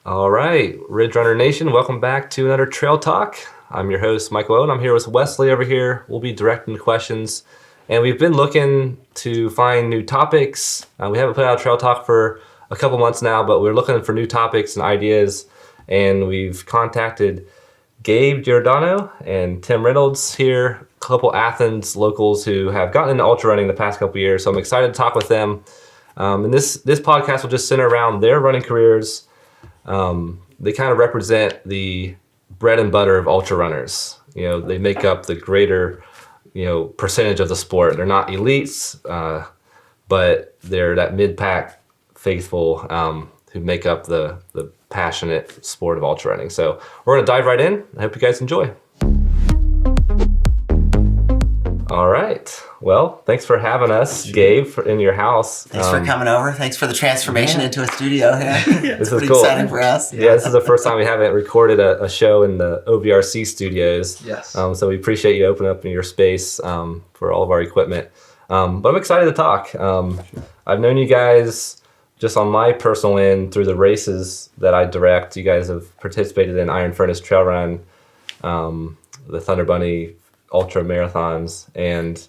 All right, Ridge Runner Nation, welcome back to another Trail Talk. I'm your host, Michael Owen. I'm here with Wesley over here. We'll be directing the questions. And we've been looking to find new topics. We haven't put out a Trail Talk for a couple months now, but we're looking for new topics and ideas. And we've contacted Gabe Giordano and Tim Reynolds here, a couple Athens locals who have gotten into ultra running the past couple years. So I'm excited to talk with them. And this podcast will just center around their running careers. They kind of represent the bread and butter of ultra runners. You know, they make up the greater, percentage of the sport. They're not elites, but they're that mid-pack faithful who make up the passionate sport of ultra running. So we're going to dive right in. I hope you guys enjoy. All right. Well, thanks for having us, Gabe, in your house. Thanks for coming over. Thanks for the transformation into a studio here. This pretty is cool. exciting for us. Yeah, this is the first time we haven't recorded a show in the OVRC studios. Yes. So we appreciate you opening up in your space for all of our equipment. But I'm excited to talk. I've known you guys just on my personal end through the races that I direct. You guys have participated in Iron Furnace Trail Run, the Thunder Bunny ultra marathons, and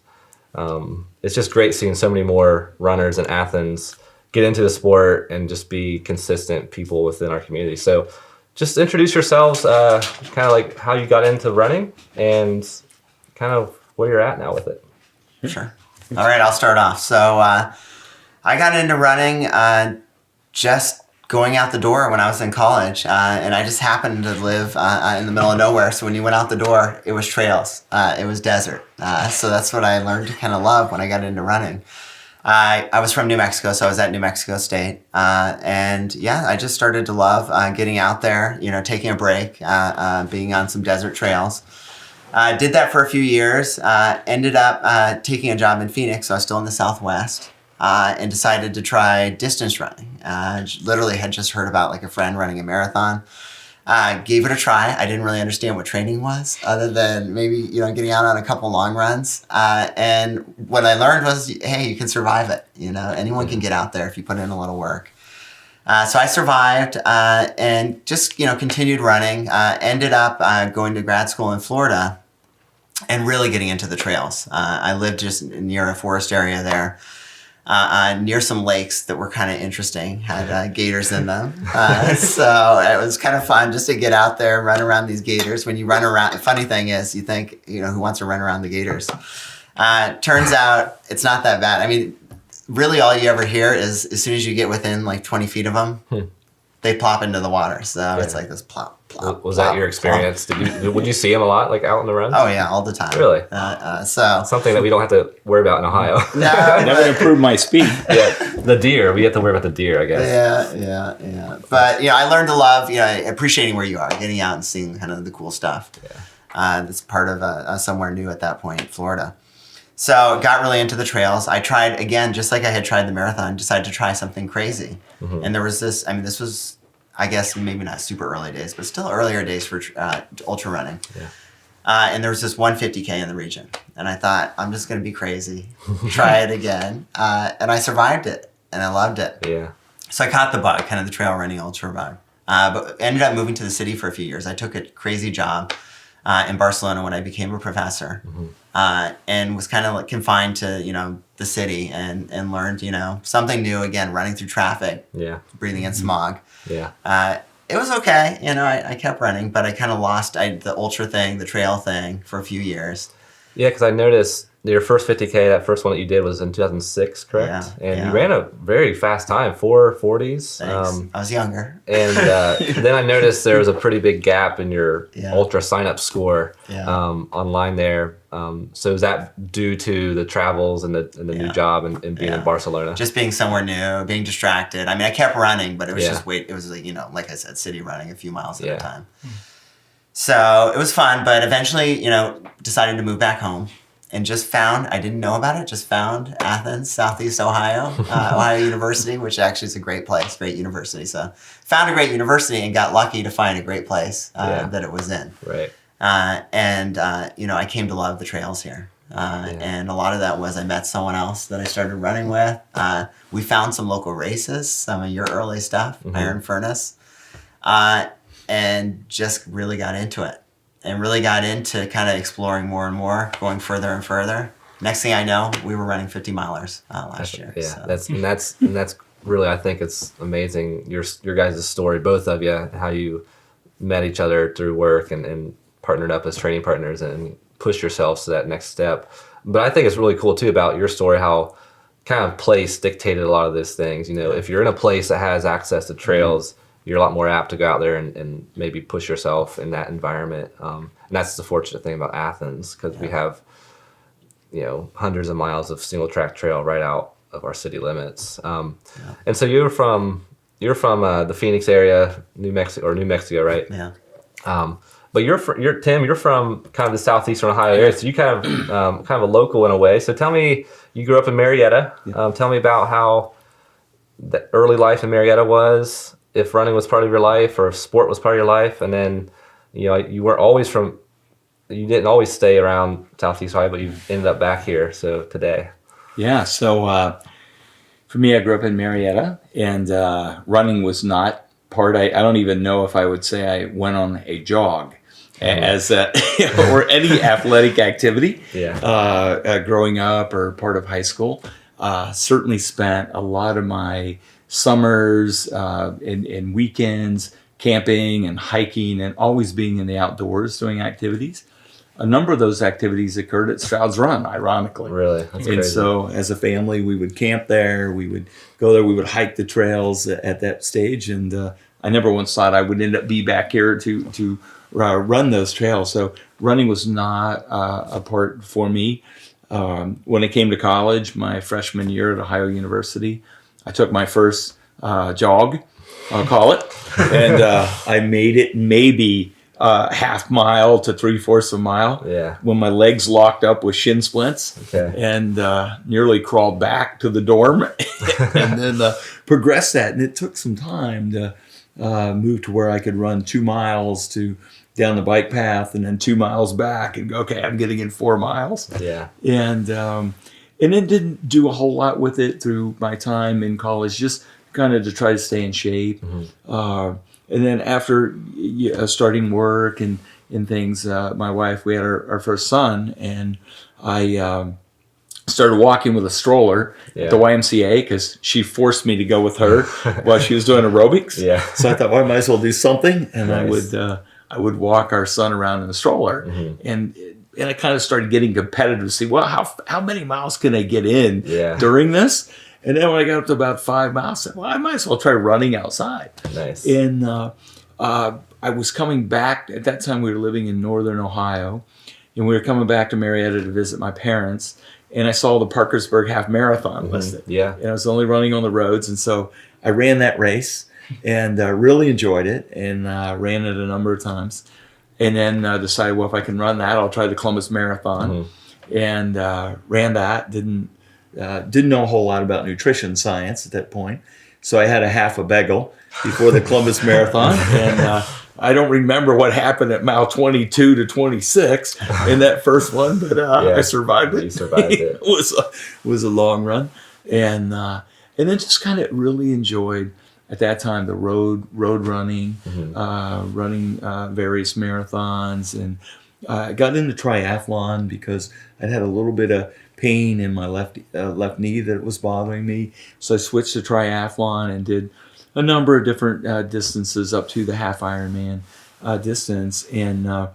it's just great seeing so many more runners in Athens get into the sport and just be consistent people within our community. So just introduce yourselves, kind of like how you got into running and kind of where you're at now with it. Sure. All right, I'll start off. So I got into running just going out the door when I was in college, and I just happened to live in the middle of nowhere. So when you went out the door, it was trails, it was desert. So that's what I learned to kind of love when I got into running. I was from New Mexico, so I was at New Mexico State, and yeah, I just started to love getting out there, taking a break, being on some desert trails. Did that for a few years, ended up taking a job in Phoenix, so I was still in the Southwest. And decided to try distance running. Literally had just heard about like a friend running a marathon. Gave it a try. I didn't really understand what training was, other than maybe getting out on a couple long runs. And what I learned was, hey, you can survive it. Anyone can get out there if you put in a little work. So I survived and just continued running. Ended up going to grad school in Florida and really getting into the trails. I lived just near a forest area there. Near some lakes that were kind of interesting, had gators in them. So it was kind of fun just to get out there and run around these gators. When you run around, the funny thing is, you think, who wants to run around the gators? Turns out it's not that bad. I mean, really all you ever hear is as soon as you get within like 20 feet of them, they plop into the water. So it's like this plop. Was that your experience? Would you see them a lot, like out in the runs? Oh yeah, all the time. Really? So something that we don't have to worry about in Ohio. No, never improved my speed. Yeah, the deer. We have to worry about the deer, I guess. Yeah. But I learned to love appreciating where you are, getting out and seeing kind of the cool stuff. Yeah. That's part of somewhere new at that point, Florida. So got really into the trails. I tried again, just like I had tried the marathon. Decided to try something crazy, and there was this. I mean, this was, I guess, maybe not super early days, but still earlier days for ultra running. Yeah. And there was this 150K in the region. And I thought, I'm just going to be crazy, try it again. And I survived it, and I loved it. Yeah. So I caught the bug, kind of the trail running ultra bug. But ended up moving to the city for a few years. I took a crazy job in Barcelona when I became a professor. And was kind of like confined to, the city and learned, something new, again, running through traffic, breathing in smog. Yeah. It was okay. I kept running, but I kind of lost the ultra thing, the trail thing for a few years. Yeah, because I noticed your first 50K, that first one that you did was in 2006, correct? Yeah. And you ran a very fast time, 4:40s. Thanks. I was younger. And then I noticed there was a pretty big gap in your ultra sign-up score online there. So is that due to the travels and the new job and being in Barcelona? Just being somewhere new, being distracted. I mean, I kept running, but it was just it was like, like I said, city running a few miles at a time. So it was fun, but eventually, decided to move back home and just found, I didn't know about it, just found Athens, Southeast Ohio, Ohio University, which actually is a great place, great university. So found a great university and got lucky to find a great place that it was in. Right. I came to love the trails here. And a lot of that was I met someone else that I started running with. We found some local races, some of your early stuff, Iron Furnace. and just really got into it and really got into kind of exploring more and more, going further and further. Next thing I know, we were running 50 milers last year. Yeah, so. that's really, I think it's amazing, your guys' story, both of you, how you met each other through work and partnered up as training partners and pushed yourselves to that next step. But I think it's really cool too about your story, how kind of place dictated a lot of these things. You know, if you're in a place that has access to trails, you're a lot more apt to go out there and maybe push yourself in that environment. And that's the fortunate thing about Athens, because we have, you know, hundreds of miles of single track trail right out of our city limits. And so you're from the Phoenix area, New Mexico, right? Yeah. But you're Tim, you're from kind of the southeastern Ohio area, so you kind of a local in a way. So tell me, you grew up in Marietta. Tell me about how the early life in Marietta was, if running was part of your life or if sport was part of your life. And then, you know, you didn't always stay around Southeast Ohio, but you ended up back here. So today. Yeah. So for me, I grew up in Marietta, and running was not part. I don't even know if I would say I went on a jog as or any athletic activity. Growing up or part of high school. Certainly spent a lot of my summers and weekends camping and hiking and always being in the outdoors doing activities. A number of those activities occurred at Stroud's Run, ironically. Really? That's crazy. And so as a family, we would camp there, we would go there, we would hike the trails at that stage. And I never once thought I would end up be back here to run those trails. So running was not a part for me. When I came to college, my freshman year at Ohio University, I took my first jog, I'll call it, and I made it maybe half mile to 3/4 of a mile. Yeah. When my legs locked up with shin splints, and nearly crawled back to the dorm, and then progressed that. And it took some time to move to where I could run 2 miles to down the bike path, and then 2 miles back, and go, okay, I'm getting in 4 miles. Yeah. And then didn't do a whole lot with it through my time in college, just kind of to try to stay in shape. And then after starting work and things, my wife, we had our first son, and I started walking with a stroller at the YMCA because she forced me to go with her while she was doing aerobics. So I thought, well, I might as well do something. And nice. I would walk our son around in the stroller, and I kind of started getting competitive to see, well, how many miles can I get in during this? And then when I got up to about 5 miles, I said, well, I might as well try running outside. Nice. And I was coming back. At that time, we were living in northern Ohio, and we were coming back to Marietta to visit my parents. And I saw the Parkersburg Half Marathon listed. And I was only running on the roads. And so I ran that race and really enjoyed it, and ran it a number of times. And then decided, well, if I can run that, I'll try the Columbus Marathon. And ran that. Didn't know a whole lot about nutrition science at that point. So I had a half a bagel before the Columbus Marathon. And I don't remember what happened at mile 22 to 26 in that first one, but I survived it. You survived it. It was a long run. And then just kind of really enjoyed at that time the road running, running various marathons. And I got into triathlon because I'd had a little bit of pain in my left knee that was bothering me. So I switched to triathlon and did a number of different distances up to the half Ironman distance. And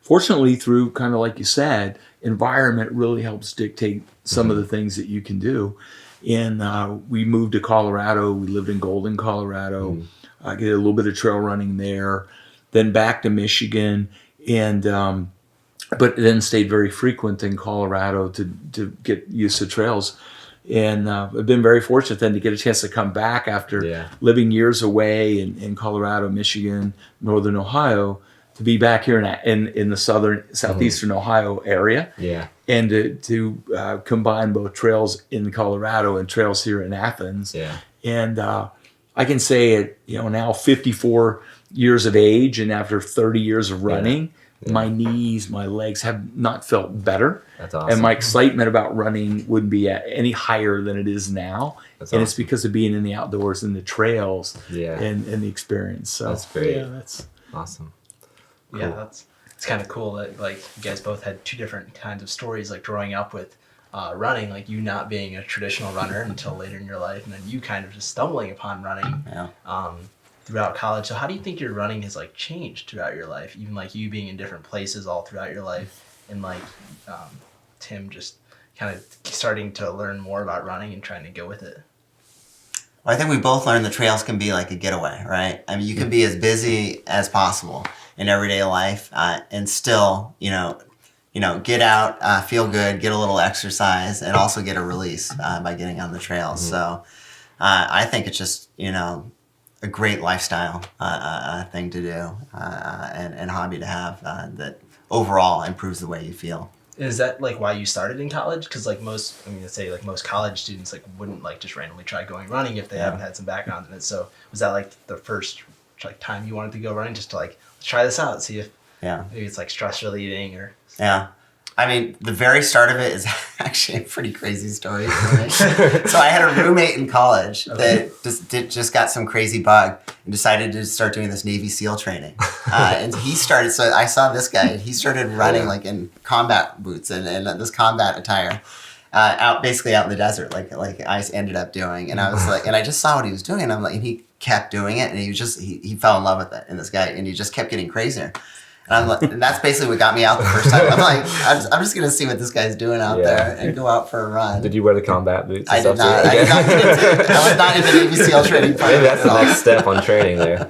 fortunately, through kind of like you said, environment really helps dictate some of the things that you can do. And we moved to Colorado. We lived in Golden, Colorado. I did a little bit of trail running there, then back to Michigan, and but then stayed very frequent in Colorado to get used to trails. And I've been very fortunate then to get a chance to come back after living years away in Colorado, Michigan, Northern Ohio, to be back here in the southeastern Ohio area. And to combine both trails in Colorado and trails here in Athens. And I can say at now 54 years of age and after 30 years of running, my knees, my legs have not felt better. That's awesome. And my excitement about running wouldn't be any higher than it is now. That's and awesome. It's because of being in the outdoors and the trails Yeah. and the experience. So That's great. Yeah, that's Awesome. Yeah, it's kind of cool that like you guys both had two different kinds of stories, like growing up with running, like you not being a traditional runner until later in your life, and then you kind of just stumbling upon running throughout college. So how do you think your running has like changed throughout your life, even like you being in different places all throughout your life, and like Tim just kind of starting to learn more about running and trying to go with it? Well, I think we both learned the trails can be like a getaway, right? I mean, you can be as busy as possible in everyday life and still, get out, feel good, get a little exercise, and also get a release by getting on the trails. Mm-hmm. So I think it's just, a great lifestyle thing to do and hobby to have that overall improves the way you feel. Is that like why you started in college? Because like most college students like wouldn't like just randomly try going running if they haven't had some background in it. So was that like the first like time you wanted to go running, just to like let's try this out, see if maybe it's like stress relieving or? Yeah. I mean, the very start of it is actually a pretty crazy story for me. So I had a roommate in college that just got some crazy bug and decided to start doing this Navy SEAL training. And he started, so I saw this guy, and he started running like in combat boots and this combat attire basically out in the desert, like I ended up doing. And I was like, and I just saw what he was doing, and I'm like, and he kept doing it, and he fell in love with it. And this guy, and he just kept getting crazier. And I'm like, and that's basically what got me out the first time. I'm like, I'm just gonna see what this guy's doing out there and go out for a run. Did you wear the combat boots? I did not. I was not in the Navy SEAL training program. Maybe that's the next step on training there.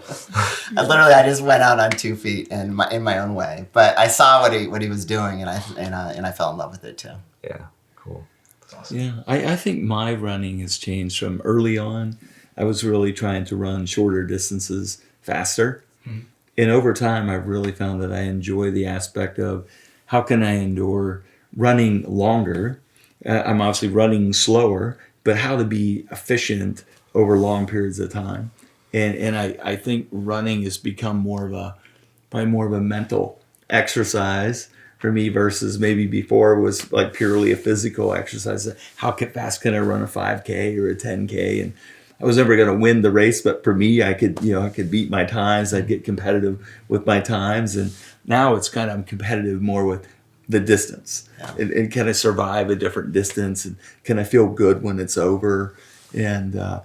I just went out on 2 feet in my own way. But I saw what he was doing, and I fell in love with it too. Yeah, cool. That's awesome. Yeah, I think my running has changed from early on. I was really trying to run shorter distances faster. Mm-hmm. And over time, I've really found that I enjoy the aspect of how can I endure running longer. I'm obviously running slower, but how to be efficient over long periods of time. And I think running has become probably more of a mental exercise for me versus maybe before it was like purely a physical exercise. How fast can I run a 5K or a 10K? And I was never going to win the race, but for me, I could beat my times. I'd get competitive with my times, and now it's kind of I'm competitive more with the distance. Yeah. And can I survive a different distance, and can I feel good when it's over? And I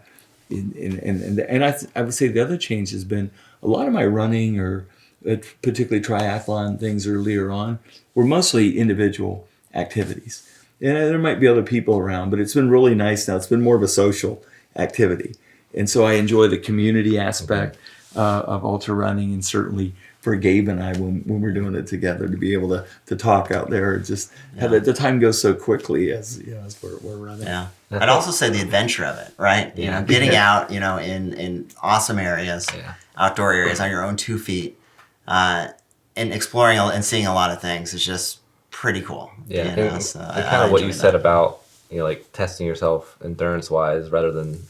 would say the other change has been a lot of my running or particularly triathlon things earlier on were mostly individual activities. And there might be other people around, but it's been really nice now. It's been more of a social activity. And so I enjoy the community aspect of ultra running, and certainly for Gabe and I when we're doing it together to be able to talk out there, just the time goes so quickly as we're running. Yeah. I'd also say the adventure of it, right? Yeah. Getting out, in awesome areas, outdoor areas on your own 2 feet, and exploring and seeing a lot of things is just pretty cool. Yeah. And kind of what you said about like testing yourself endurance wise rather than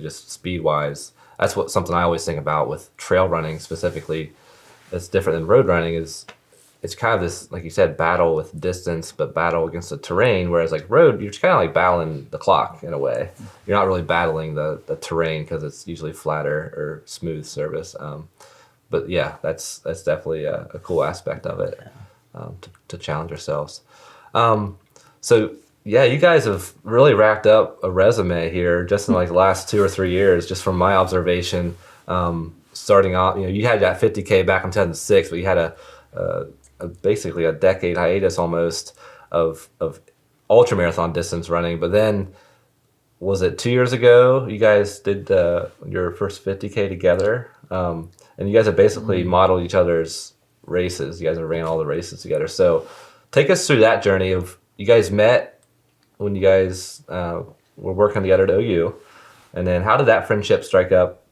just speed wise. That's something I always think about with trail running specifically. That's different than road running. It's kind of this, like you said, battle with distance, but battle against the terrain. Whereas like road, you're just kind of like battling the clock in a way. You're not really battling the terrain because it's usually flatter or smooth surface. But yeah, that's definitely a cool aspect of it to challenge ourselves. So. Yeah, you guys have really racked up a resume here just in like the last 2 or 3 years, just from my observation. Starting off, you had that 50K back in 2006, but you had basically a decade hiatus almost of ultra marathon distance running. But then, was it 2 years ago you guys did your first 50K together? And you guys have basically modeled each other's races. You guys have ran all the races together. So take us through that journey of you guys met when you guys were working together at OU, and then how did that friendship strike up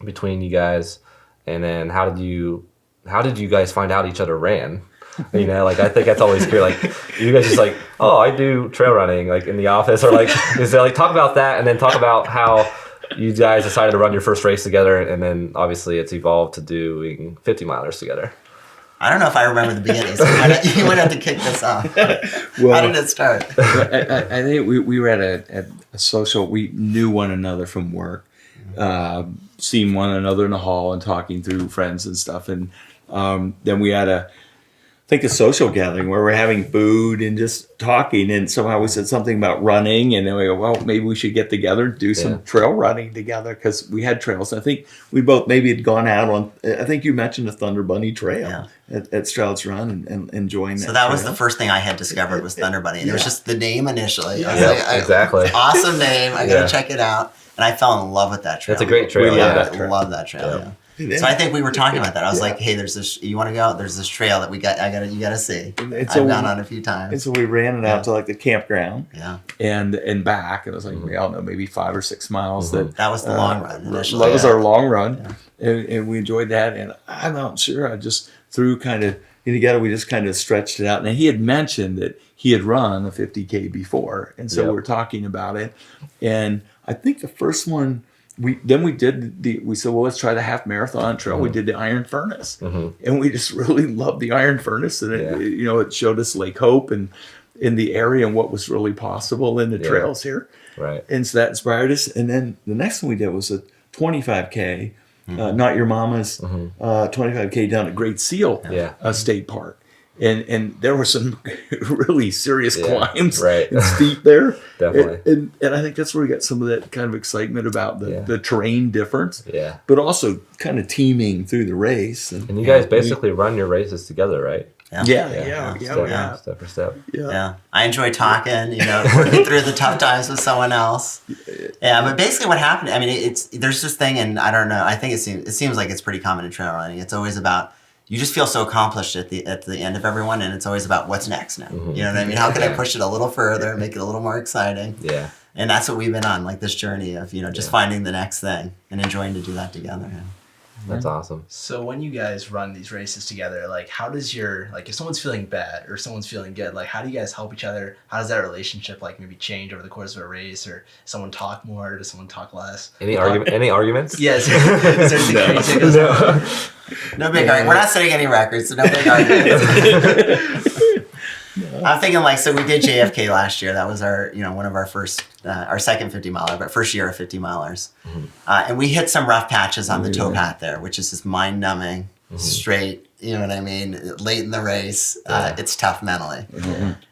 between you guys, and then how did you guys find out each other ran? Like I think that's always clear. Like you guys just like, oh, I do trail running like in the office, or like is there like talk about that, and then talk about how you guys decided to run your first race together, and then obviously it's evolved to doing 50 milers together. I don't know if I remember the beginning, so you might have to kick this off. Well, How did it start? I think we were at a social. We knew one another from work, seeing one another in the hall and talking through friends and stuff. And then we had a social gathering where we're having food and just talking. And somehow we said something about running. And then we go, well, maybe we should get together and do some trail running together because we had trails. I think we both maybe had gone out on, I think you mentioned the Thunder Bunny Trail at Stroud's Run and enjoying that. So that was trail. the first thing I had discovered was Thunder Bunny. And it was just the name initially. I was Yeah, exactly. Awesome name. I got to check it out. And I fell in love with that trail. That's a great trail. We love Yeah. that trail. Love that trail. Yeah. So I think we were talking about that. I was like, "Hey, there's this. You want to go out? There's this trail that you got to see. I've gone on a few times." And so we ran it out to like the campground, Yeah, and back. It was like we all know maybe 5 or 6 miles. that was the long run initially. That was our long run, and we enjoyed that. And I'm not sure. I just threw kind of together. We just kind of stretched it out. And he had mentioned that he had run a 50K before, and so we were talking about it. And I think the first one. We said, well, let's try the half marathon trail. We did the Iron Furnace, and we just really loved the Iron Furnace, and it showed us Lake Hope and in the area and what was really possible in the trails here. Right. And so that inspired us. And then the next one we did was a 25K, Not Your Mama's 25K down at Great Seal State Park. And there were some really serious climbs and steep there. Definitely. And I think that's where we got some of that kind of excitement about the terrain difference. Yeah. But also kind of teaming through the race. And you guys basically run your races together, right? Yeah. Step for step. Yeah. I enjoy talking, working through the tough times with someone else. Yeah, but basically what happened, I mean, there's this thing, and I don't know, I think it seems like it's pretty common in trail running. It's always about, you just feel so accomplished at the end of everyone, and it's always about what's next now. You know what I mean? How can I push it a little further, make it a little more exciting? Yeah. And that's what we've been on, like this journey of, just finding the next thing and enjoying to do that together. Yeah. That's awesome. So when you guys run these races together, like how does if someone's feeling bad or someone's feeling good, like how do you guys help each other? How does that relationship like maybe change over the course of a race, or someone talk more, does someone talk less? Any arguments? Yes. Is there anything crazy? No big argument. We're not setting any records, so no big arguments. I'm thinking so we did JFK last year. That was our, one of our first, our second 50 miler, but first year of 50 milers. And we hit some rough patches on the towpath there, which is just mind numbing, straight, you know what I mean? Late in the race, it's tough mentally.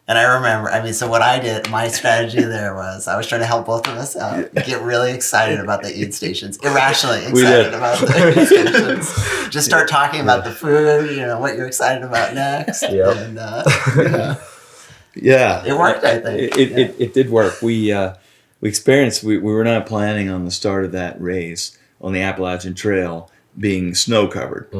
And I remember, so what I did, my strategy there was I was trying to help both of us out, get really excited about the aid stations, irrationally excited about the aid stations. Just start talking about the food, what you're excited about next. And, it worked, I think. It did work. We experienced, we were not planning on the start of that race on the Appalachian Trail being snow covered.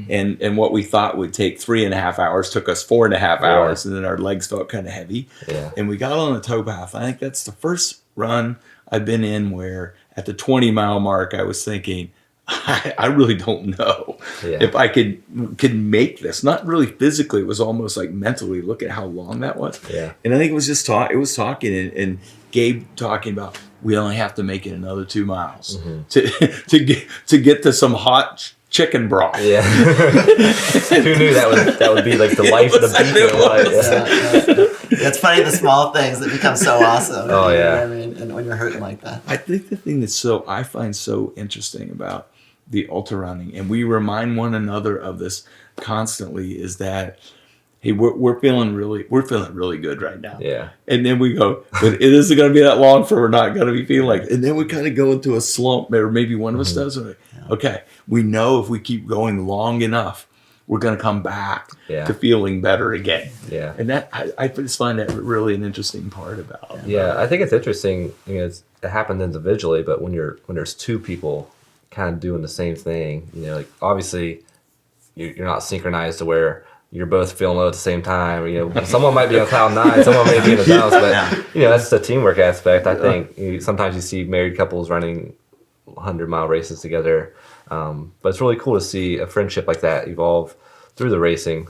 And what we thought would take 3.5 hours took us 4.5 hours, and then our legs felt kind of heavy. And we got on the towpath. I think that's the first run I've been in where at the 20-mile mark I was thinking, I really don't know if I could make this. Not really physically, it was almost like mentally. Look at how long that was. And I think it was just talking and Gabe talking about we only have to make it another 2 miles to get to some hot chicken broth. Who knew that would be like the life of the beach? It's funny, the small things that become so awesome. Oh yeah. You know what I mean? And when you're hurting like that. I think the thing I find so interesting about the ultra running, and we remind one another of this constantly, is that hey, we're feeling really good right now. And then we go, but it isn't going to be that long for we're not going to be feeling like. And then we kind of go into a slump, or maybe one of us does. Okay, we know if we keep going long enough, we're going to come back to feeling better again. And that I just find that really an interesting part about. I think it's interesting. It happens individually, but when there's two people kind of doing the same thing, obviously you're not synchronized to where you're both feeling low at the same time. Someone might be on cloud 9, someone may be in the downs, but that's the teamwork aspect. I think sometimes you see married couples running 100-mile races together, but it's really cool to see a friendship like that evolve through the racing.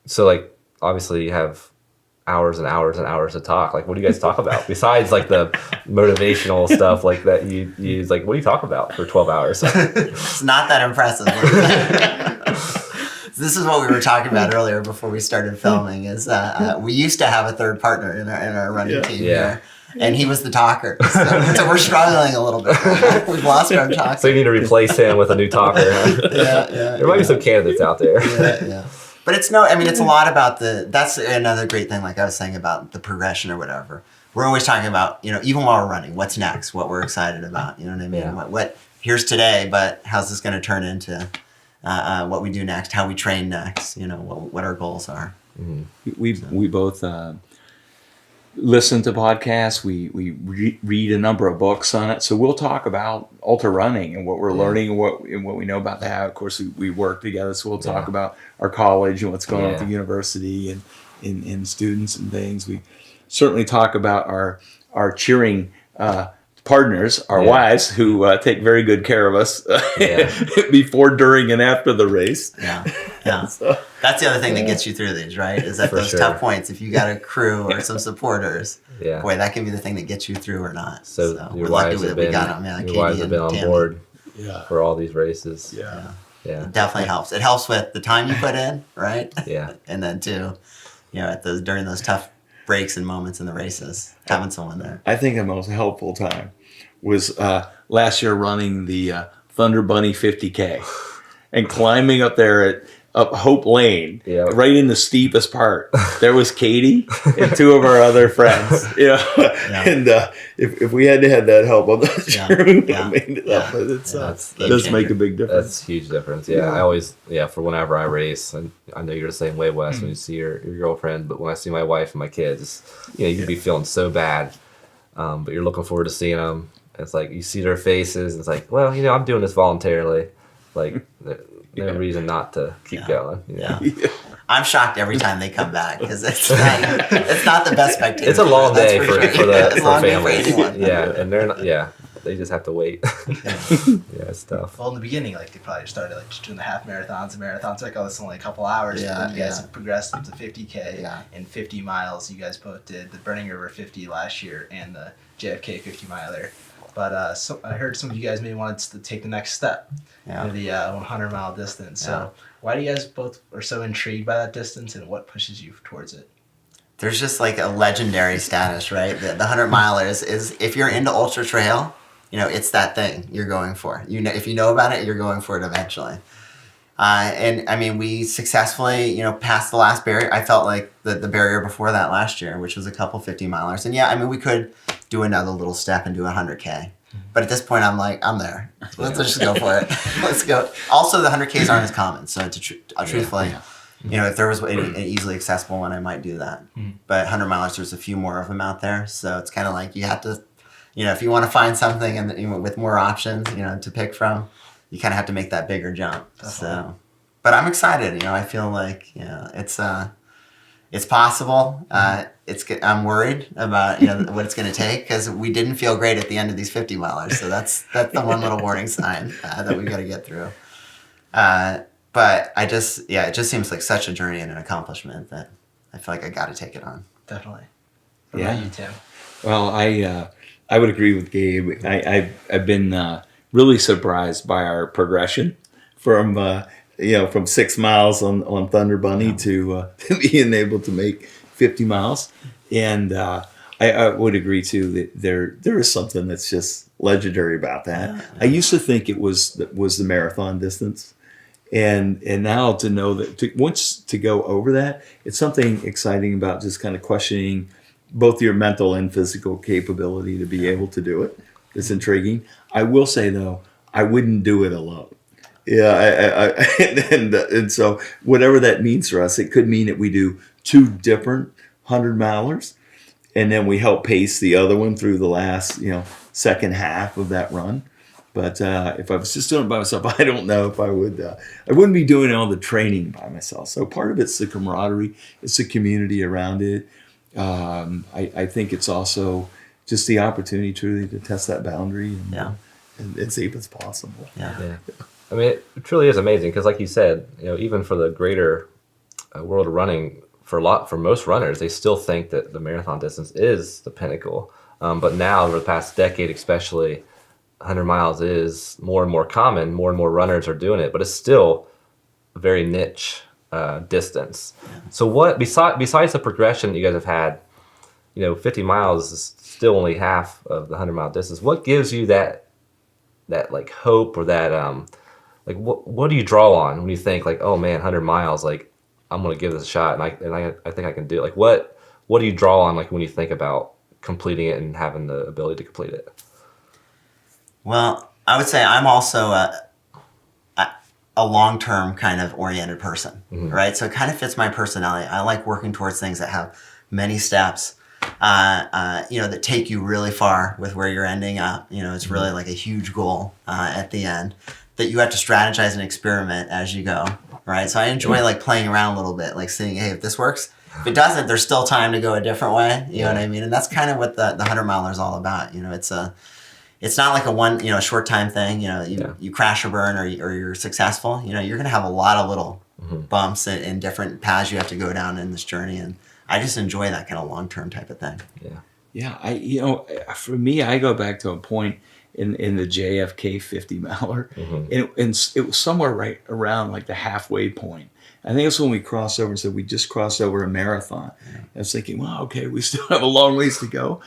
So obviously you have hours and hours and hours to talk. What do you guys talk about besides the motivational stuff that you use? What do you talk about for 12 hours? It's not that impressive. This is what we were talking about earlier before we started filming. Is we used to have a third partner in our running team here, and he was the talker. So we're struggling a little bit. We've lost our talker. So you need to replace him with a new talker. There might be some candidates out there. Yeah. But it's it's a lot about that's another great thing, like I was saying about the progression or whatever. We're always talking about, even while we're running, what's next, what we're excited about, you know what I mean? Yeah. What here's today, but how's this going to turn into what we do next, how we train next, what our goals are. Mm-hmm. We both listen to podcasts. We read a number of books on it. So we'll talk about ultra running and what we're learning and what we know about that. Of course, we work together, so we'll talk about our college and what's going on at the university and in students and things. We certainly talk about our cheering partners, our wives, who take very good care of us before, during, and after the race. Yeah. So, that's the other thing that gets you through these, right? Is that those tough points. If you got a crew or some supporters, boy, that can be the thing that gets you through or not. So we're lucky that we got them. Your wives have been on board for all these races. Yeah. It definitely helps. It helps with the time you put in, right? Yeah. And then too, during those tough breaks and moments in the races, having someone there. I think the most helpful time was last year running the Thunder Bunny 50K and climbing up there up Hope Lane, right in the steepest part. There was Katie and two of our other friends, and if we had to have that help, I'm not sure we would have made it up, but it does make a big difference. That's a huge difference. I always, for whenever I race, and I know you're the same way, Wes, when you see your girlfriend, but when I see my wife and my kids, you can be feeling so bad, but you're looking forward to seeing them. It's like you see their faces, and it's like, well, I'm doing this voluntarily. Like, no reason not to keep going. I'm shocked every time they come back because it's not the best spectator. It's a long day for families. And they're not. They just have to wait. It's tough. Well, in the beginning, they probably started just doing the half marathons and marathons. It's only a couple hours. And you guys have progressed into 50K and 50 miles. You guys both did the Burning River 50 last year and the JFK 50 miler. But I heard some of you guys maybe wanted to take the next step into the 100-mile distance. So why do you guys both are so intrigued by that distance, and what pushes you towards it? There's just a legendary status, right? The 100-miler is if you're into ultra trail, it's that thing you're going for. If you know about it, you're going for it eventually. And we successfully, passed the last barrier. I felt like the barrier before that last year, which was a couple 50-milers. And we could do another little step and do 100K. But at this point, I'm like, I'm there. Let's just go for it. Let's go. Also, the 100Ks aren't as common. So truthfully, if there was an easily accessible one, I might do that. But 100-milers, there's a few more of them out there. So it's kind of like you have to, if you want to find something and with more options, to pick from, you kind of have to make that bigger jump. So, but I'm excited. I feel like it's possible. I'm worried about what it's going to take because we didn't feel great at the end of these 50-milers. So that's the one little warning sign that we've got to get through. But it just seems like such a journey and an accomplishment that I feel like I got to take it on. Definitely. What about you, Tim? Well, I would agree with Gabe. I've been really surprised by our progression from 6 miles on Thunder Bunny to being able to make 50 miles. And I would agree too that there is something that's just legendary about that. I used to think it was the marathon distance. And now to know that once to go over that, it's something exciting about just kind of questioning both your mental and physical capability to be able to do it. It's intriguing. I will say though, I wouldn't do it alone. And so whatever that means for us, it could mean that we do 2 different 100-milers, and then we help pace the other one through the last second half of that run. But if I was just doing it by myself, I don't know if I would. I wouldn't be doing all the training by myself. So part of it's the camaraderie, it's the community around it. I think it's also just the opportunity truly to test that boundary and see if it's possible. Yeah. I mean, it truly is amazing because, like you said, even for the greater world of running, for most runners, they still think that the marathon distance is the pinnacle. But now, over the past decade, especially, 100 miles is more and more common. More and more runners are doing it, but it's still very niche distance. So what besides the progression you guys have had, 50 miles is still only half of the 100-mile distance. What gives you that like hope, or that like what do you draw on when you think like, oh man, 100 miles, like I'm gonna give this a shot, and I think I can do it. Like what do you draw on, like when you think about completing it and having the ability to complete it? Well, I would say I'm also a long-term kind of oriented person, right? So it kind of fits my personality. I like working towards things that have many steps, that take you really far with where you're ending up. It's really like a huge goal at the end that you have to strategize and experiment as you go, right? So I enjoy like playing around a little bit, like seeing, hey, if this works. If it doesn't, there's still time to go a different way. You know what I mean? And that's kind of what the 100-miler is all about. It's not like a short time thing. You crash or burn, or you're successful. You're gonna have a lot of little bumps and different paths you have to go down in this journey. And I just enjoy that kind of long-term type of thing. Yeah. For me, I go back to a point in the JFK 50 miler, and it was somewhere right around like the halfway point. I think it's when we crossed over and said we just crossed over a marathon. I was thinking, well, okay, we still have a long ways to go.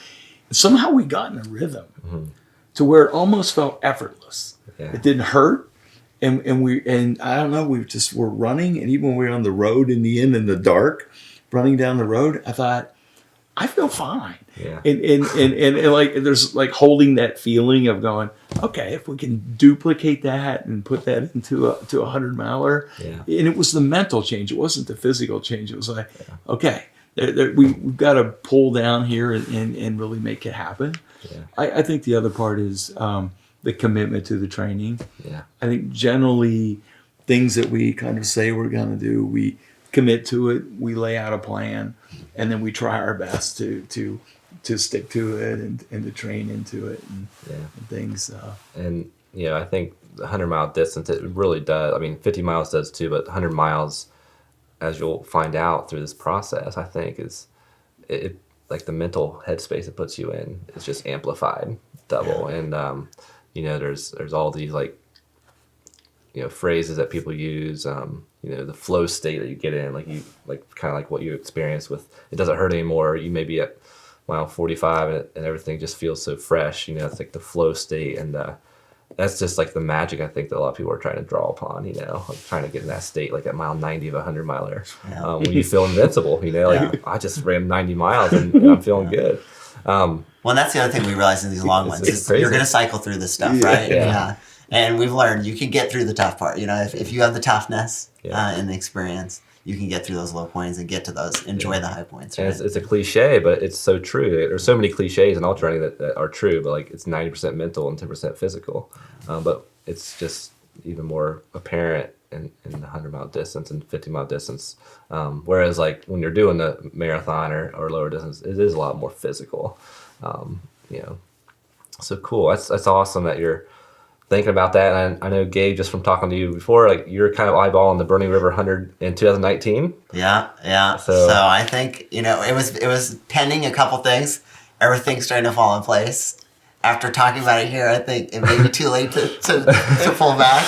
And somehow we got in a rhythm to where it almost felt effortless. Yeah. It didn't hurt. And I don't know, we just were running, and even when we were on the road in the end in the dark, running down the road, I thought, I feel fine. Yeah. And like there's like holding that feeling of going, okay, if we can duplicate that and put that into a 100-miler, and it was the mental change. It wasn't the physical change. It was like, okay, we've got to pull down here and really make it happen. Yeah. I think the other part is the commitment to the training. Yeah. I think generally things that we kind of say we're going to do, we commit to it, we lay out a plan, and then we try our best to stick to it and to train into it and things. And I think the 100-mile distance, it really does. I mean, 50 miles does too, but 100 miles, as you'll find out through this process, I think is it like the mental headspace it puts you in is just amplified double. And there's all these like phrases that people use. The flow state that you get in, like kind of like what you experience with, it doesn't hurt anymore. You may be at mile 45 and everything just feels so fresh. It's like the flow state, and that's just like the magic I think that a lot of people are trying to draw upon. Like trying to get in that state, like at mile 90 of a 100-miler, when you feel invincible. I just ran 90 miles and I'm feeling good. Well, and that's the other thing we realize in these long ones is you're going to cycle through this stuff, right? Yeah. And we've learned you can get through the tough part. If you have the toughness and the experience, you can get through those low points and get to those, enjoy the high points. Right? And it's a cliche, but it's so true. There's so many cliches in ultra running that are true, but like it's 90% mental and 10% physical. But it's just even more apparent in the 100-mile distance and 50-mile distance. Whereas like when you're doing the marathon or lower distance, it is a lot more physical. So cool. That's awesome that you're thinking about that. And I know, Gabe, just from talking to you before, like you're kind of eyeballing the Burning River 100 in 2019. Yeah. So I think, it was pending a couple things. Everything's starting to fall in place. After talking about it here, I think it may be too late to pull back.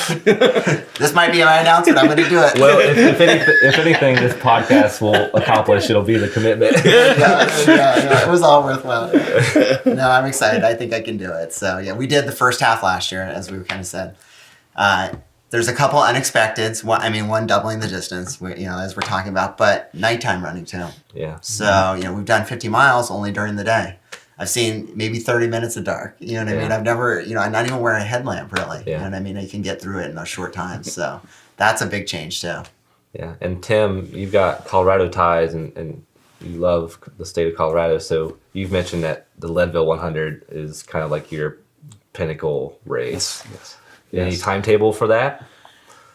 This might be my announcement. I'm going to do it. Well, if anything this podcast will accomplish, it'll be the commitment. Yeah, it was all worthwhile. No, I'm excited. I think I can do it. So, we did the first half last year, as we kind of said. There's a couple unexpecteds. One doubling the distance, as we're talking about, but nighttime running too. Yeah. So, we've done 50 miles only during the day. I've seen maybe 30 minutes of dark. You know what I mean? I've never, I'm not even wearing a headlamp really. Yeah. You know what I mean? I can get through it in those short times. So that's a big change too. Yeah. And Tim, you've got Colorado ties and you love the state of Colorado. So you've mentioned that the Leadville 100 is kind of like your pinnacle race. Yes. Any timetable for that?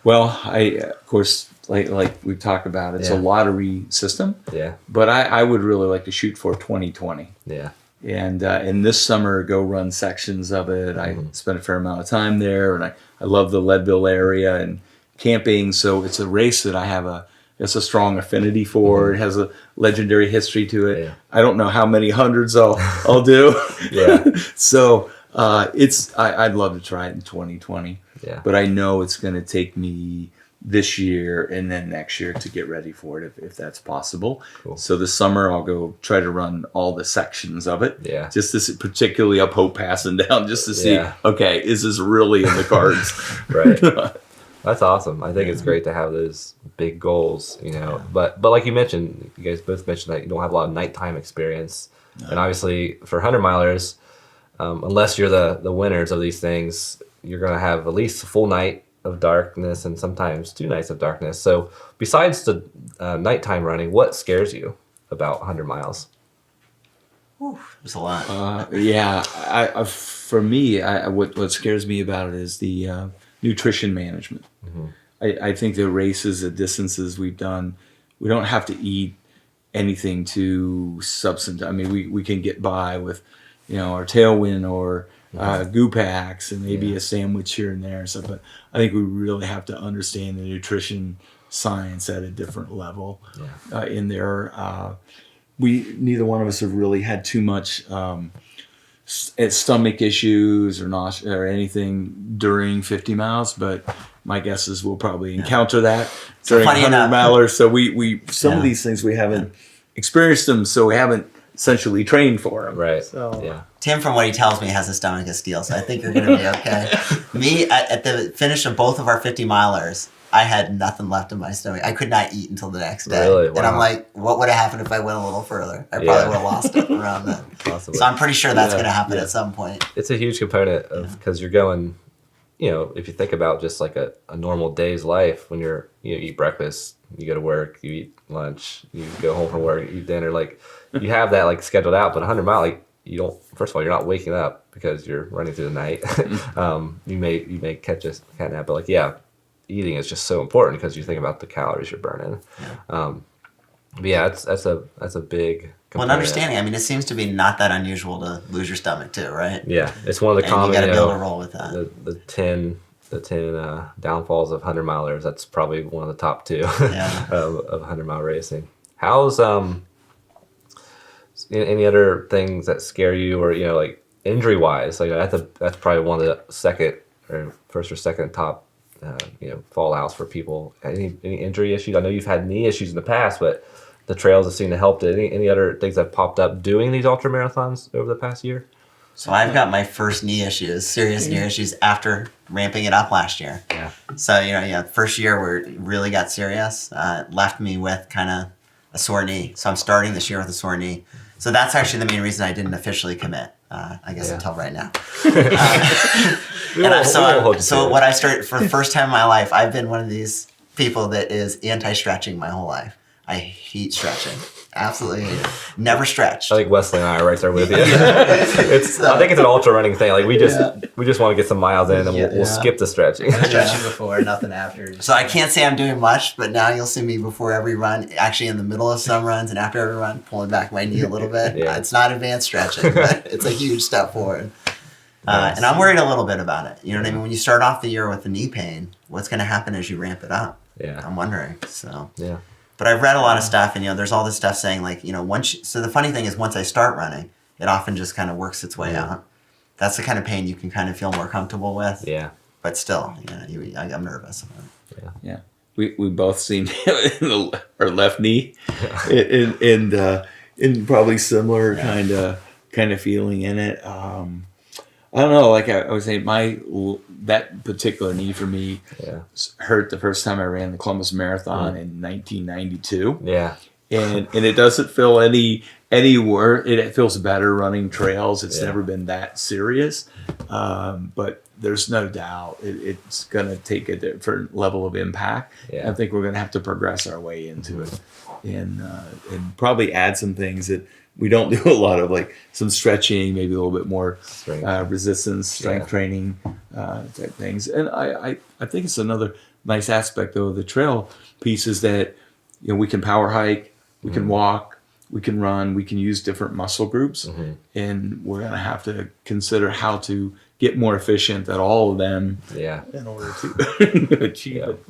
Well, of course, like we've talked about, it's a lottery system. Yeah. But I would really like to shoot for 2020. Yeah. And this summer, go run sections of it. I spent a fair amount of time there, and I love the Leadville area and camping. So it's a race that I have a strong affinity for. It has a legendary history to it. Yeah. I don't know how many hundreds I'll do. Yeah. So I'd love to try it in 2020. Yeah. But I know it's going to take me this year and then next year to get ready for it if that's possible. Cool. So this summer I'll go try to run all the sections of it. Yeah. Just to see, particularly up Hope Pass and down, just to see, Yeah. okay, is this really in the cards? Right. That's awesome. I think it's great to have those big goals, But like you mentioned, you guys both mentioned that you don't have a lot of nighttime experience, and obviously for 100-milers, unless you're the winners of these things, you're going to have at least a full night of darkness and sometimes 2 nights of darkness. So besides the nighttime running, what scares you about 100 miles? There's a lot. For me, what scares me about it is the nutrition management. Mm-hmm. I think the races, the distances we've done, we don't have to eat anything too substantive. I mean, we can get by with, our tailwind or goo packs and maybe a sandwich here and there. So, but I think we really have to understand the nutrition science at a different level in there. Neither one of us have really had too much stomach issues or nausea or anything during 50 miles, but my guess is we'll probably encounter that during 100 milers. So we some of these things we haven't experienced them, so we haven't essentially trained for them. Right. So Tim, from what he tells me, has a stomach of steel, so I think you're going to be okay. Me, at the finish of both of our 50-milers, I had nothing left in my stomach. I could not eat until the next day. Really? Wow. And I'm like, what would have happened if I went a little further? I probably would have lost it around then. Possibly. So I'm pretty sure that's going to happen at some point. It's a huge component of because you're going, if you think about just like a normal day's life, when you eat breakfast, you go to work, you eat lunch, you go home from work, you eat dinner, like you have that like scheduled out. But 100 mile, like you don't. First of all, you're not waking up because you're running through the night. You may catch a cat nap, but eating is just so important because you think about the calories you're burning. That's a big component. Well, and understanding, I mean, it seems to be not that unusual to lose your stomach too, right? Yeah, it's one of the And common. you got to be able to roll with that. The 10 downfalls of 100-milers. That's probably one of the top 2 of 100-mile racing. How's any other things that scare you, or like injury wise? Like that's probably one of the first or second top fallouts for people. Any injury issues? I know you've had knee issues in the past, but the trails have seemed to help. Any other things that have popped up doing these ultra marathons over the past year? So I've got my first knee issues, serious knee issues, after ramping it up last year. Yeah. So, first year where it really got serious, left me with kind of a sore knee. So I'm starting this year with a sore knee. So that's actually the main reason I didn't officially commit, I guess, until right now. So what I started, for the first time in my life, I've been one of these people that is anti-stretching my whole life. I hate stretching. Absolutely hate it. Never stretched. I think Wesley and I are right there with you. I think it's an ultra running thing. Like we just want to get some miles in, and we'll skip the stretching. Stretching before, nothing after. So I can't say I'm doing much, but now you'll see me before every run, actually in the middle of some runs and after every run, pulling back my knee a little bit. It's not advanced stretching, but it's a huge step forward. And I'm worried a little bit about it. You know what I mean? When you start off the year with the knee pain, what's going to happen as you ramp it up? Yeah. I'm wondering. So. Yeah. But I've read a lot of stuff, and there's all this stuff saying so the funny thing is once I start running, it often just kind of works its way out. That's the kind of pain you can kind of feel more comfortable with. Yeah. But still, I'm nervous about it. Yeah. We both seem our left knee, in probably similar kind of feeling in it. I don't know. Like I was saying, that particular knee for me hurt the first time I ran the Columbus Marathon in 1992. Yeah, and it doesn't feel any worse. It feels better running trails. It's never been that serious, but there's no doubt it's going to take a different level of impact. Yeah. I think we're going to have to progress our way into it, and probably add some things that we don't do a lot of, like some stretching, maybe a little bit more resistance, strength training type things. And I think it's another nice aspect, though, of the trail piece is that we can power hike, we can walk, we can run, we can use different muscle groups, and we're going to have to consider how to get more efficient at all of them in order to achieve it.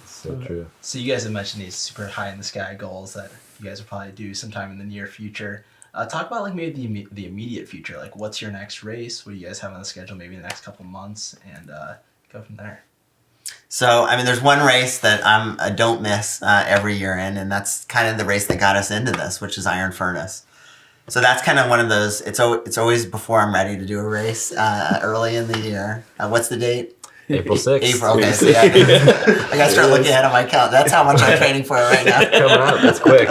So true. So you guys have mentioned these super high in the sky goals that you guys will probably do sometime in the near future. Talk about like maybe the immediate future. Like, what's your next race? What do you guys have on the schedule? Maybe in the next couple months, and go from there. So, I mean, there's one race that I don't miss every year in, and that's kind of the race that got us into this, which is Iron Furnace. So that's kind of one of those, it's always before I'm ready to do a race early in the year. What's the date? April 6th. April, okay. So yeah, I got to start looking ahead of my count. That's how much I'm training for it right now. Coming up, that's quick.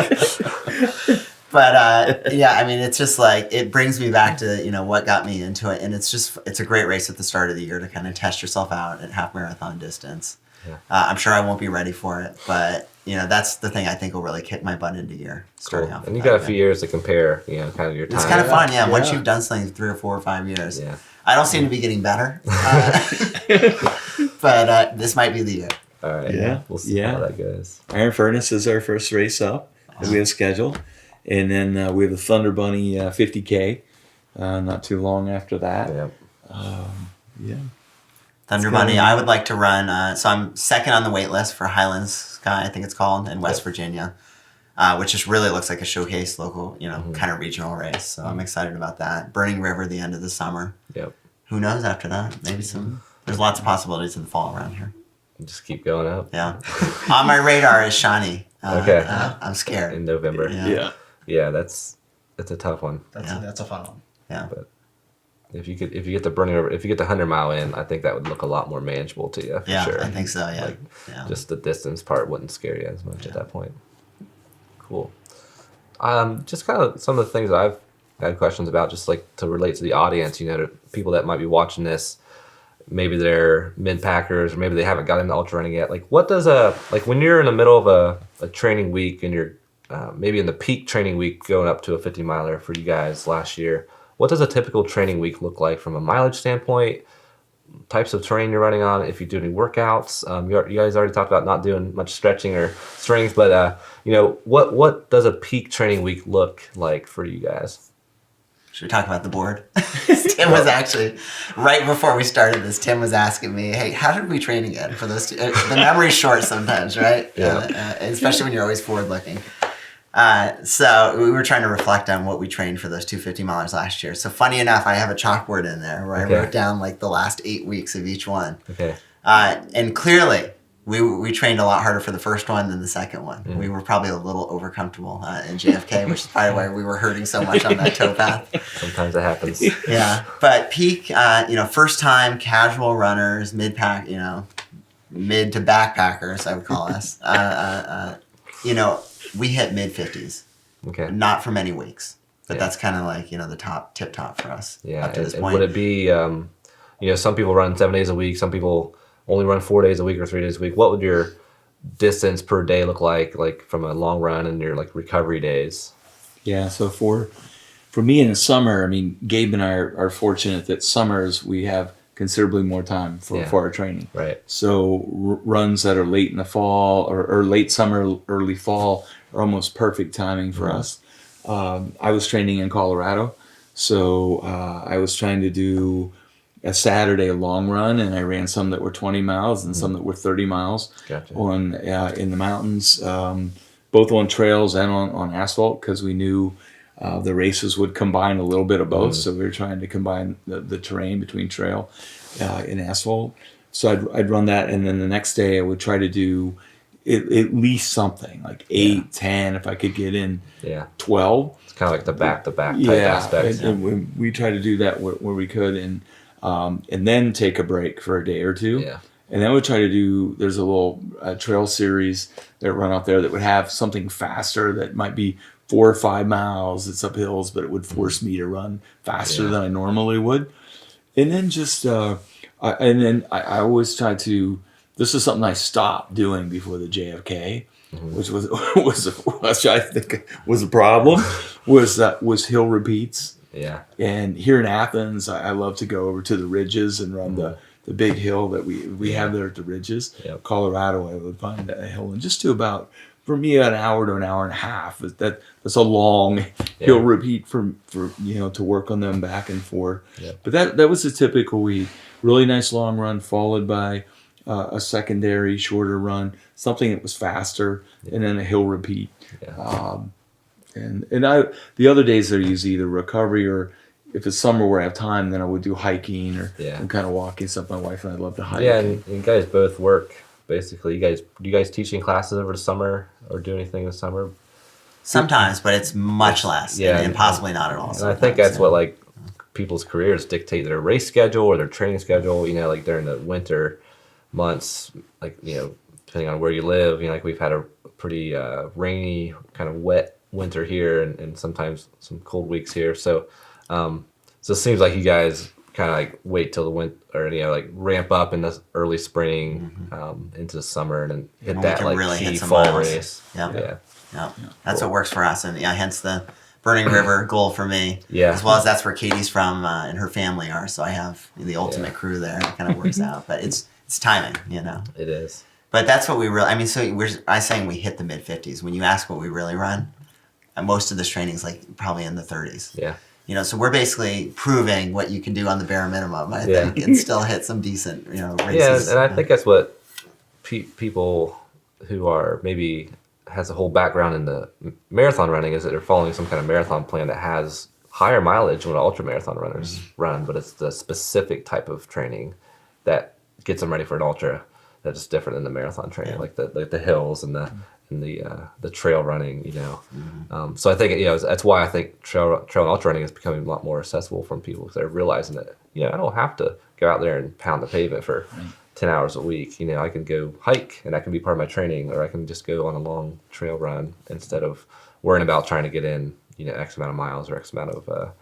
But yeah, I mean, it's just like, it brings me back to, what got me into it. And it's a great race at the start of the year to kind of test yourself out at half marathon distance. Yeah. I'm sure I won't be ready for it, but that's the thing I think will really kick my butt into gear. Starting Cool. off. And you got a few years to compare, kind of your time. It's kind of fun, yeah. Once you've done something 3 or 4 or 5 years. Yeah. I don't seem to be getting better, but this might be the year. All right. Yeah. We'll see how that goes. Iron Furnace is our first race up that we have scheduled. And then we have the Thunder Bunny 50K not too long after that. Yeah. Thunder Bunny, I would like to run. So I'm second on the wait list for Highlands Sky, I think it's called, in West Virginia, which just really looks like a showcase local, kind of regional race. So I'm excited about that. Burning River, the end of the summer. Yep. Who knows after that? Maybe there's lots of possibilities in the fall around here. Just keep going up. Yeah. On my radar is Shawnee. Okay. I'm scared. In November. Yeah, that's a tough one. That's a fun one. Yeah. But if you get the Burning River, if you get the 100-mile in, I think that would look a lot more manageable to you. For sure. I think so. Yeah. Just the distance part wouldn't scare you as much at that point. Cool. Just kind of some of the things I've had questions about, just like to relate to the audience, to people that might be watching this. Maybe they're mid-packers, or maybe they haven't got into ultra running yet. Like, what does when you're in the middle of a training week and you're maybe in the peak training week going up to a 50-miler for you guys last year, what does a typical training week look like from a mileage standpoint, types of terrain you're running on, if you do any workouts? You guys already talked about not doing much stretching or strength, but what does a peak training week look like for you guys? Should we talk about the board? Tim was actually, right before we started this, Tim was asking me, hey, how did we train again for those two? The memory's short sometimes, right? Yeah. Especially when you're always forward looking. So we were trying to reflect on what we trained for those 250 milers last year. So funny enough, I have a chalkboard in there where I wrote down the last 8 weeks of each one. Okay. And clearly, we trained a lot harder for the first one than the second one. Mm. We were probably a little overcomfortable in JFK, which is probably why we were hurting so much on that towpath. Sometimes it happens. Yeah, but peak, first time casual runners, mid-pack, mid to backpackers, I would call us. We hit mid-50s. Okay. Not for many weeks, but that's kind of the top, tip-top for us up to this point. And would it be, some people run 7 days a week, some people only run 4 days a week or 3 days a week. What would your distance per day look like from a long run and your recovery days? Yeah, so for me in the summer, I mean, Gabe and I are fortunate that summers we have considerably more time for our training. Right. So runs that are late in the fall or late summer, early fall are almost perfect timing for us. I was training in Colorado, so I was trying to do a Saturday long run, and I ran some that were 20 miles and some that were 30 miles on in the mountains, both on trails and on asphalt, because we knew the races would combine a little bit of both. So we were trying to combine the terrain between trail and asphalt. So I'd run that, and then the next day I would try to do at least something like 8, 10, if I could get in 12. It's kind of like the back-to-back type aspect. And we try to do that where we could, and then take a break for a day or two. Yeah. And then we'd try to do, there's a little trail series that run out there that would have something faster that might be 4 or 5 miles. It's up hills, but it would force me to run faster than I normally would. And then I always try to, this is something I stopped doing before the JFK, which which I think was a problem, was hill repeats. Yeah. And here in Athens, I love to go over to the ridges and run the big hill that we have there at the ridges. Yep. Colorado, I would find a hill, and just to about, for me, an hour to an hour and a half. That's a long hill repeat for to work on them back and forth. Yep. But that was a typical week. Really nice long run followed by a secondary shorter run, something that was faster, and then a hill repeat. Yeah. And the other days are usually either recovery, or if it's summer where I have time, then I would do hiking or kind of walking stuff. My wife and I love to hike. Yeah, and you guys both work basically. Do you guys teach in classes over the summer or do anything in the summer? Sometimes, but it's much less. Yeah. And possibly not at all. And I think that's what like people's careers dictate their race schedule or their training schedule, like during the winter months, like, depending on where you live, like we've had a pretty rainy, kind of wet winter here and sometimes some cold weeks here. So, so it seems like you guys kind of like wait till the winter or, like ramp up in the early spring into the summer and then hit that like really key hit some fall miles. race. Yeah. That's what works for us. And hence the Burning River goal for me. Yeah. As well as that's where Katie's from and her family are. So I have the ultimate crew there. It kind of works out. But it's timing, It is. But that's what we really, so I'm saying we hit the mid 50s. When you ask what we really run, most of this training is like probably in the 30s. Yeah. So we're basically proving what you can do on the bare minimum, I think, and still hit some decent, races. Yeah, and I think that's what people who are maybe has a whole background in the marathon running is that they're following some kind of marathon plan that has higher mileage than what ultra marathon runners run, but it's the specific type of training that gets them ready for an ultra that's different than the marathon training, like the hills and the trail running, So I think that's why I think trail and ultra running is becoming a lot more accessible from people because they're realizing that I don't have to go out there and pound the pavement for 10 hours a week. I can go hike and that can be part of my training, or I can just go on a long trail run instead of worrying about trying to get in X amount of miles or X amount of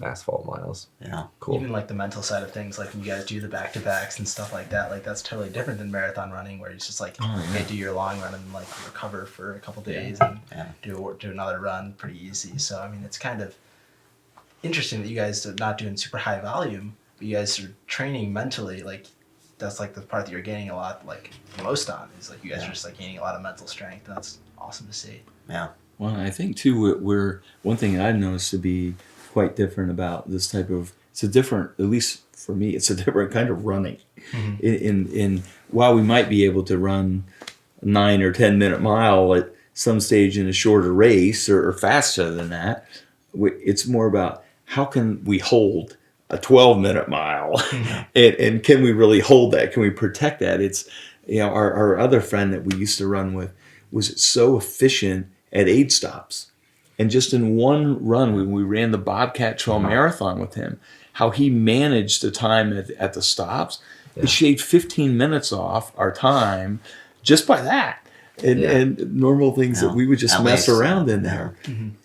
asphalt miles. Yeah. Cool. Even like the mental side of things, like when you guys do the back-to-backs and stuff like that, like that's totally different than marathon running where it's just like you do your long run and like recover for a couple days and do another run pretty easy. So I mean it's kind of interesting that you guys are not doing super high volume, but you guys are training mentally. Like that's like the part that you're gaining a lot like most on is like you guys are just like gaining a lot of mental strength. That's awesome to see. Yeah. Well, I think too, we're one thing I've noticed to be quite different about this type of, it's a different, at least for me, it's a different kind of running. In while we might be able to run a 9 or 10 minute mile at some stage in a shorter race or faster than that, it's more about how can we hold a 12-minute mile and can we really hold that? Can we protect that? It's, our other friend that we used to run with was so efficient at aid stops. And just in one run, when we ran the Bobcat Trail Marathon with him, how he managed the time at the stops, he shaved 15 minutes off our time just by that. And normal things that we would just mess around in there.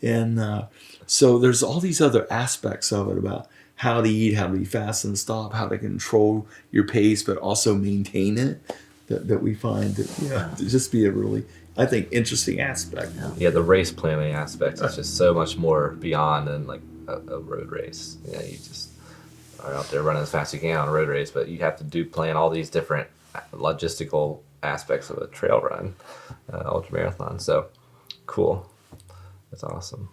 And so there's all these other aspects of it about how to eat, how to be fast and stop, how to control your pace, but also maintain it, that we find to just be a really, I think, interesting aspect. Yeah, the race planning aspect is just so much more beyond than like a road race. You just are out there running as fast as you can on a road race, but you have to plan all these different logistical aspects of a trail run, ultra marathon. So cool. That's awesome.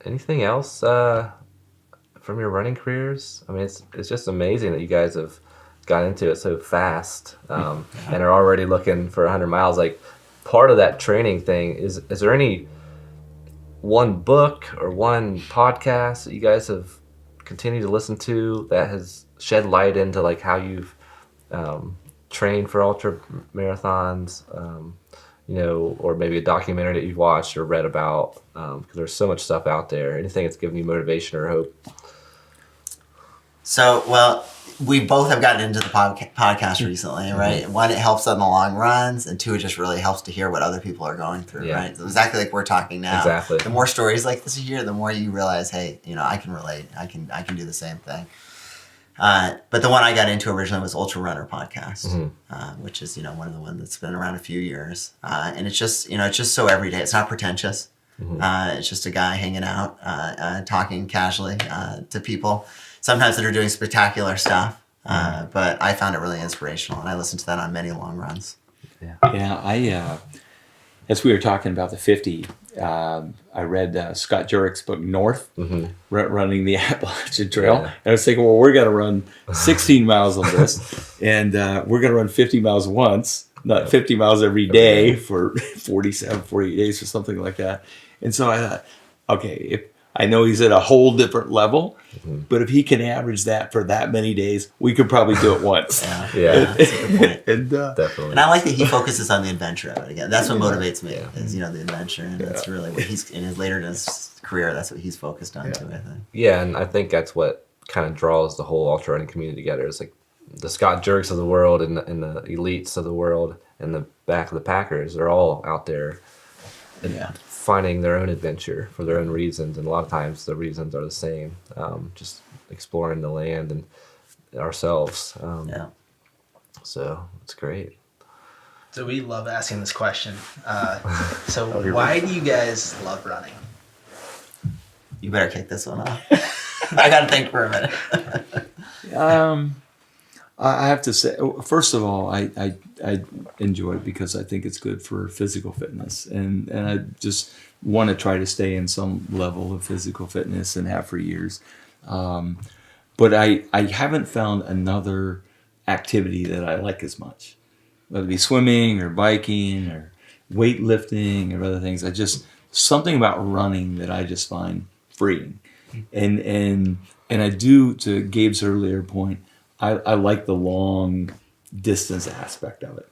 Anything else from your running careers? I mean, it's just amazing that you guys have got into it so fast and are already looking for 100 miles. Like, part of that training thing is there any one book or one podcast that you guys have continued to listen to that has shed light into like how you've trained for ultra marathons, or maybe a documentary that you've watched or read about, because there's so much stuff out there. Anything that's given you motivation or hope? So, well, we both have gotten into the podcast recently, right? One, it helps on the long runs, and two, it just really helps to hear what other people are going through, right? So exactly like we're talking now. Exactly. The more stories like this you hear, the more you realize, hey, I can relate. I can do the same thing. But the one I got into originally was Ultra Runner Podcast, which is one of the ones that's been around a few years, and it's just it's just so everyday. It's not pretentious. It's just a guy hanging out, talking casually to people. Sometimes that are doing spectacular stuff, but I found it really inspirational, and I listened to that on many long runs. I as we were talking about the 50, I read Scott Jurick's book North, running the Appalachian Trail, and I was thinking, well, we're going to run 16 miles on this, and we're going to run 50 miles once, not 50 miles every day for 47, 48 days or something like that. And so I thought, okay, I know he's at a whole different level, but if he can average that for that many days, we could probably do it once. Yeah. That's a good point. And, Definitely. And I like that he focuses on the adventure of it again. That's what motivates me, is the adventure, and that's really what he's in his later in his career. That's what he's focused on too. I think. Yeah, and I think that's what kind of draws the whole ultra running community together. It's like the Scott Jurks of the world and the elites of the world and the back of the packers. They're all out there finding their own adventure for their own reasons, and a lot of times the reasons are the same. Just exploring the land and ourselves. So it's great. So we love asking this question. So why do you guys love running? You better kick this one off. I got to think for a minute. I have to say, first of all, I enjoy it because I think it's good for physical fitness, and I just want to try to stay in some level of physical fitness and have for years. But I haven't found another activity that I like as much, whether it be swimming or biking or weightlifting or other things. Something about running that I just find freeing, and I do, to Gabe's earlier point, I like the long distance aspect of it.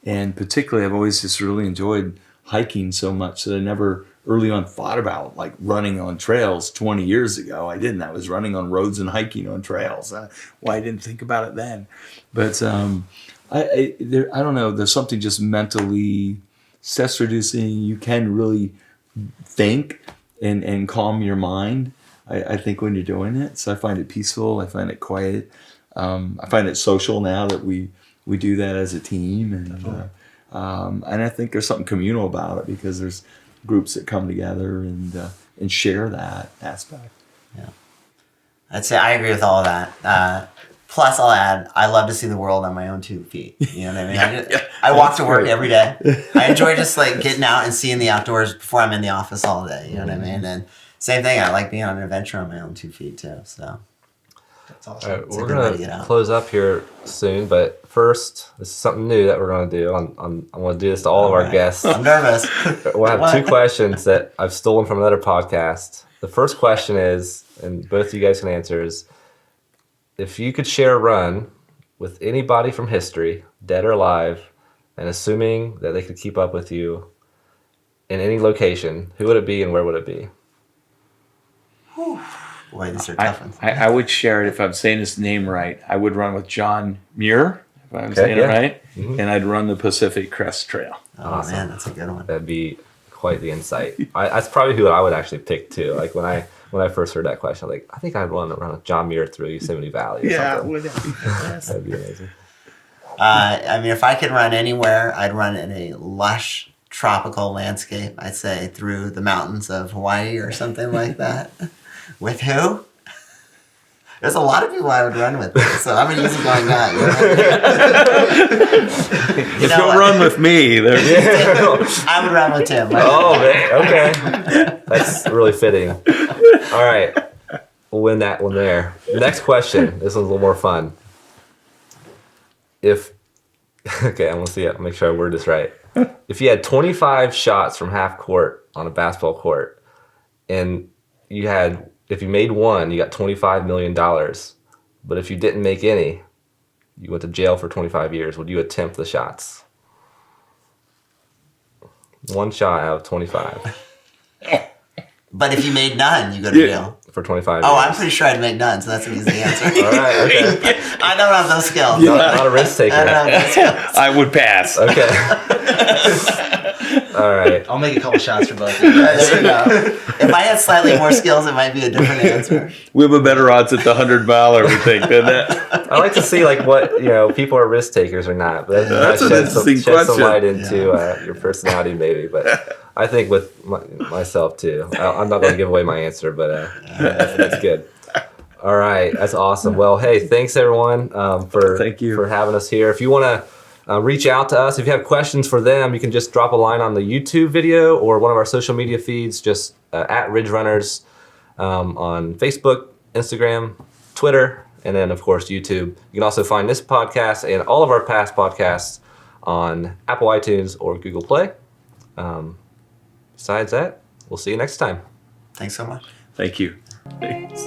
And particularly, I've always just really enjoyed hiking so much that I never early on thought about like running on trails 20 years ago. I didn't. I was running on roads and hiking on trails. I didn't think about it then. But I don't know. There's something just mentally stress reducing. You can really think and calm your mind, I think, when you're doing it. So I find it peaceful. I find it quiet. I find it social now that we do that as a team, and I think there's something communal about it because there's groups that come together and share that aspect. Yeah, I'd say I agree with all of that. Plus, I'll add, I love to see the world on my own 2 feet. You know what I mean? I walk to work every day. I enjoy just like getting out and seeing the outdoors before I'm in the office all day. You know what I mean? And same thing, I like being on an adventure on my own 2 feet too. So. That's awesome. All right, we're going to close up here soon, but first, this is something new that we're going to do. I'm going to do this to all of our guests. I'm nervous. We'll have 2 questions that I've stolen from another podcast. The first question is, and both of you guys can answer, is if you could share a run with anybody from history, dead or alive, and assuming that they could keep up with you in any location, who would it be and where would it be? Boy, these are tough ones. I would share it if I'm saying his name right. I would run with John Muir, if I'm saying it right, and I'd run the Pacific Crest Trail. Oh, Awesome. man, that's a good one. That'd be quite the insight. That's probably who I would actually pick too. Like when I first heard that question, I'm like, I think I'd run around with John Muir through Yosemite Valley or something. Would that be fantastic? That'd be amazing. I mean, if I could run anywhere, I'd run in a lush tropical landscape. I'd say through the mountains of Hawaii or something like that. With who? There's a lot of people I would run with, so I'm an easygoing guy. If you'll run with me, I would run with Tim. Oh, man. Okay. That's really fitting. All right. We'll win that one there. Next question. This one's a little more fun. Okay, I'm going to see it. Make sure I word this right. If you had 25 shots from half court on a basketball court, and if you made one, you got $25 million. But if you didn't make any, you went to jail for 25 years. Would you attempt the shots? One shot out of 25. But if you made none, you go to jail. For 25 years. Oh, I'm pretty sure I'd make none, so that's an easy answer. All right, okay. I don't have those skills. Not a risk taker. I don't have those skills. I would pass. Okay. All right. I'll make a couple shots for both of you guys. There you go. If I had slightly more skills, it might be a different answer. We have a better odds at the $100, we think, doesn't it? I like to see like what people are risk takers or not. But That's an interesting shed some question. light into your personality, maybe. But I think with myself too. I'm not going to give away my answer, but that's good. All right, that's awesome. Well, hey, thanks everyone Thank you for having us here. If you want to reach out to us, if you have questions for them, you can just drop a line on the YouTube video or one of our social media feeds, just at Ridge Runners on Facebook, Instagram, Twitter, and then of course YouTube. You can also find this podcast and all of our past podcasts on Apple iTunes or Google Play. Besides that, we'll see you next time. Thanks so much. Thank you. Thanks.